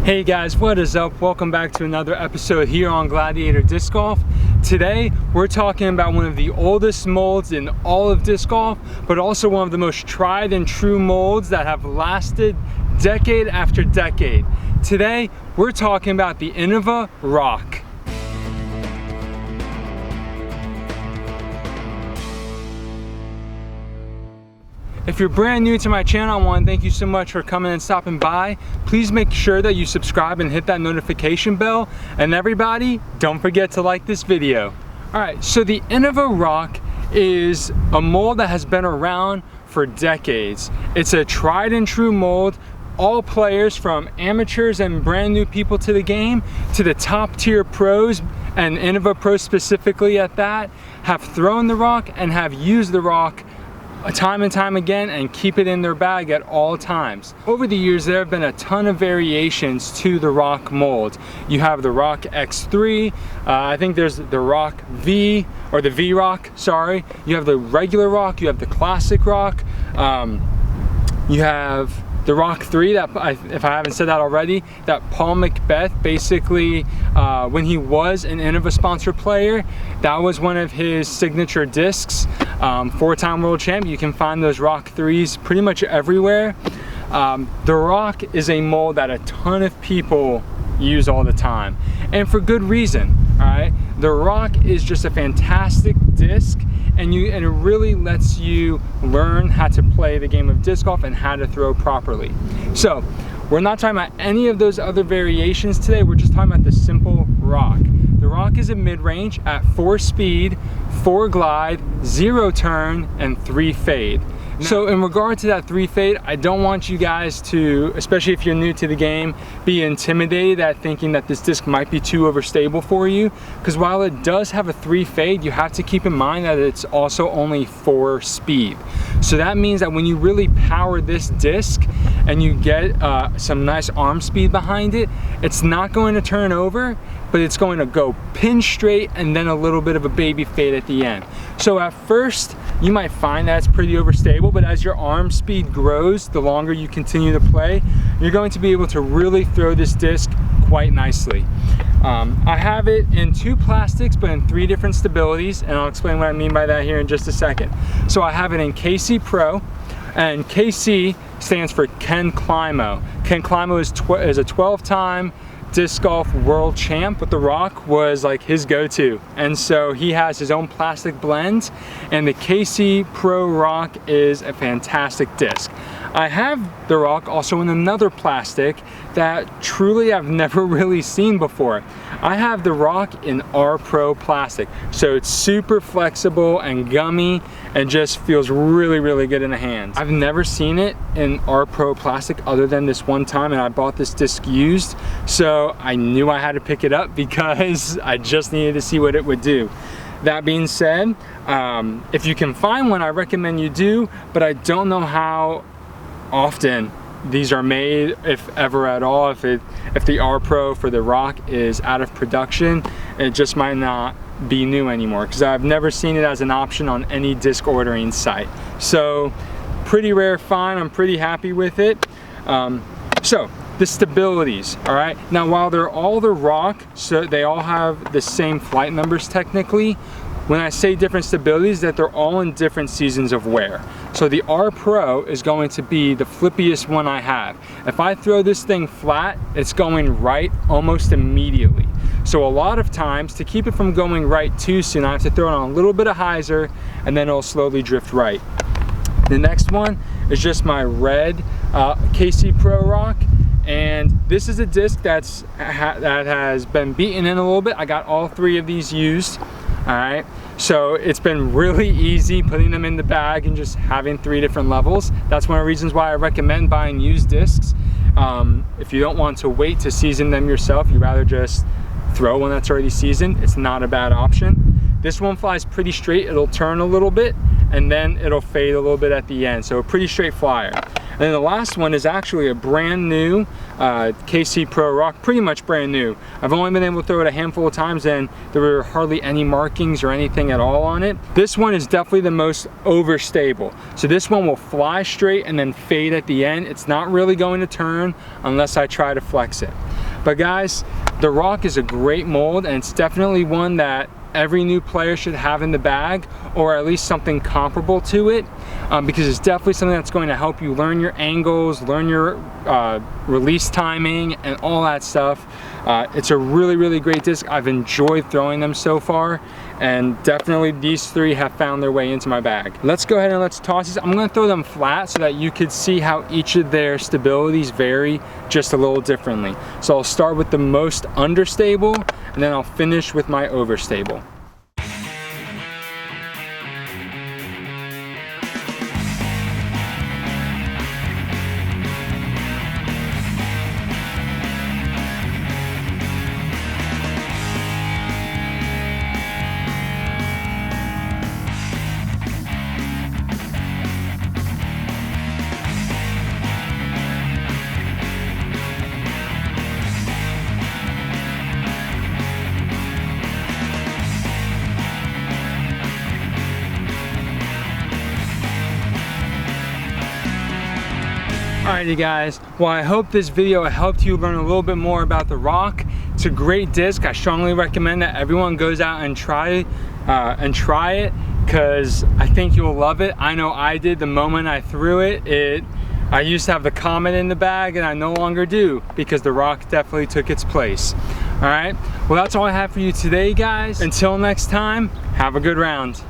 Hey guys, what is up? Welcome back to another episode here on Gladiator Disc Golf. Today, we're talking about one of the oldest molds in all of disc golf, but also one of the most tried and true molds that have lasted decade after decade. Today, we're talking about the Innova Roc. If you're brand new to my channel, I want to thank you so much for coming and stopping by. Please make sure that you subscribe and hit that notification bell. And everybody, don't forget to like this video. All right, so the Innova Roc is a mold that has been around for decades. It's a tried and true mold. All players, from amateurs and brand new people to the game, to the top tier pros, and Innova Pro specifically at that, have thrown the Roc and have used the Roc time and time again and keep it in their bag at all times. Over the years, there have been a ton of variations to the Roc mold. You have the Roc X3, I think there's the Roc V, or the V-Roc, sorry. You have the regular Roc, you have the classic Roc, you have the Roc 3, that if I haven't said that already, that Paul Macbeth basically, when he was an Innova sponsor player, that was one of his signature discs. Four-time world champ. You can find those Roc 3s pretty much everywhere. The Roc is a mold that a ton of people use all the time, and for good reason. All right, the Roc is just a fantastic disc, and it really lets you learn how to play the game of disc golf and how to throw properly. So we're not talking about any of those other variations today. We're just talking about the simple Roc. The Roc is a mid-range at 4 speed, 4 glide, 0 turn, and 3 fade. So in regard to that 3 fade, I don't want you guys to, especially if you're new to the game, be intimidated at thinking that this disc might be too overstable for you, because while it does have a 3 fade, you have to keep in mind that it's also only 4 speed. So that means that when you really power this disc and you get some nice arm speed behind it, it's not going to turn over, but it's going to go pin straight and then a little bit of a baby fade at the end. So at first, you might find that it's pretty overstable, but as your arm speed grows, the longer you continue to play, you're going to be able to really throw this disc quite nicely. I have it in 2 plastics, but in 3 different stabilities, and I'll explain what I mean by that here in just a second. So I have it in KC Pro, and KC stands for Ken Climo. Ken Climo is a 12-time disc golf world champ, but the Roc was like his go-to, and so he has his own plastic blend, and the KC Pro Roc is a fantastic disc. I have the Roc also in another plastic that truly I've never really seen before. I have the Roc in R Pro plastic, so it's super flexible and gummy and just feels really, really good in the hands. I've never seen it in R Pro plastic other than this one time, and I bought this disc used, so I knew I had to pick it up because I just needed to see what it would do. That being said, if you can find one, I recommend you do, but I don't know how often these are made, if ever at all. If the R Pro for the Roc is out of production, it just might not be new anymore, because I've never seen it as an option on any disc ordering site. So pretty rare find. I'm pretty happy with it. So the stabilities, all right, now while they're all the Roc, so they all have the same flight numbers technically, when I say different stabilities, that they're all in different seasons of wear. So the R Pro is going to be the flippiest one I have. If I throw this thing flat, it's going right almost immediately. So a lot of times, to keep it from going right too soon, I have to throw it on a little bit of hyzer, and then it'll slowly drift right. The next one is just my red KC Pro Roc. And this is a disc that has been beaten in a little bit. I got all 3 of these used, all right? So it's been really easy putting them in the bag and just having 3 different levels. That's one of the reasons why I recommend buying used discs. If you don't want to wait to season them yourself, you'd rather just throw one that's already seasoned, it's not a bad option. This one flies pretty straight. It'll turn a little bit, and then it'll fade a little bit at the end. So a pretty straight flyer. And then the last one is actually a brand new KC Pro Roc, pretty much brand new. I've only been able to throw it a handful of times, and there were hardly any markings or anything at all on it. This one is definitely the most overstable. So this one will fly straight and then fade at the end. It's not really going to turn unless I try to flex it. But guys, the Roc is a great mold, and it's definitely one that every new player should have in the bag, or at least something comparable to it, because it's definitely something that's going to help you learn your angles, learn your release timing, and all that stuff. It's a really great disc. I've enjoyed throwing them so far, and definitely these three have found their way into my bag. Let's go ahead and let's toss these. I'm going to throw them flat so that you could see how each of their stabilities vary just a little differently. So I'll start with the most understable, and then I'll finish with my overstable. Alrighty guys, well, I hope this video helped you learn a little bit more about the Roc. It's a great disc. I strongly recommend that everyone goes out and try it, because I think you'll love it. I know I did the moment I threw it. I used to have the Comet in the bag, and I no longer do, because the Roc definitely took its place. Alright, well, that's all I have for you today, guys. Until next time, have a good round.